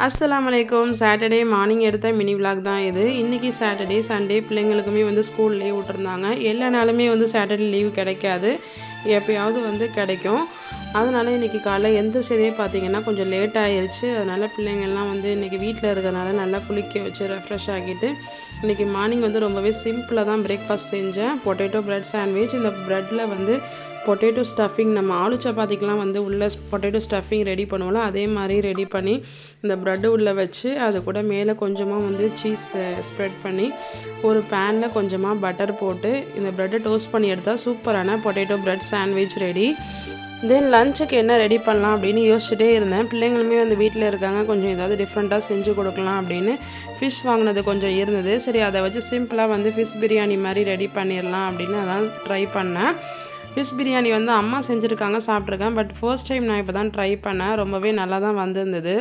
அஸ்ஸலாமு அலைக்கும். Saturday morning எடுத்த மினி விலாக் தான் இது. இன்றைக்கி சாட்டர்டே, சண்டே பிள்ளைங்களுக்குமே வந்து ஸ்கூல் லீவ் விட்டுருந்தாங்க. எல்லா நாளுமே வந்து சாட்டர்டே லீவ் கிடைக்காது, எப்போயாவது வந்து கிடைக்கும். அதனால் இன்றைக்கி காலைல எந்திரிச்சதே பார்த்திங்கன்னா கொஞ்சம் லேட் ஆகிருச்சு. அதனால் பிள்ளைங்கள்லாம் வந்து இன்றைக்கி வீட்டில் இருக்கிறதுனால நல்லா குளிக்க வச்சு ரெஃப்ரெஷ் ஆகிட்டு இன்றைக்கி மார்னிங் வந்து ரொம்பவே சிம்பிளாக தான் பிரேக்ஃபாஸ்ட் செஞ்சேன். Potato bread sandwich. இந்த ப்ரெட்டில் வந்து பொட்டேட்டோ ஸ்டஃபிங், நம்ம ஆலு சப்பாத்திக்கெலாம் வந்து உள்ள பொட்டேட்டோ ஸ்டஃபிங் ரெடி பண்ணுவோம்ல, அதே மாதிரி ரெடி பண்ணி இந்த ப்ரெட்டு உள்ளே வச்சு அது கூட மேலே கொஞ்சமாக வந்து சீஸ் ஸ்ப்ரெட் பண்ணி ஒரு பேனில் கொஞ்சமாக பட்டர் போட்டு இந்த ப்ரெட்டை டோஸ்ட் பண்ணி எடுத்தால் சூப்பரான பொட்டேட்டோ ப்ரெட் சாண்ட்விச் ரெடி. தென் லஞ்சுக்கு என்ன ரெடி பண்ணலாம் அப்படின்னு யோசிச்சுட்டே இருந்தேன். பிள்ளைங்களுமே வந்து வீட்டில் இருக்காங்க, கொஞ்சம் ஏதாவது டிஃப்ரெண்ட்டாக செஞ்சு கொடுக்கலாம் அப்படின்னு. ஃபிஷ் வாங்கினது கொஞ்சம் இருந்தது, சரி அதை வச்சு சிம்பிளாக வந்து ஃபிஷ் பிரியாணி மாதிரி ரெடி பண்ணிடலாம் அப்படின்னு அதான் ட்ரை பண்ணேன். ஃபிஷ் பிரியாணி வந்து அம்மா செஞ்சுருக்காங்க, சாப்பிட்ருக்கேன். பட் ஃபர்ஸ்ட் டைம் நான் இப்போ தான் ட்ரை பண்ணேன். ரொம்பவே நல்லா தான் வந்திருந்தது.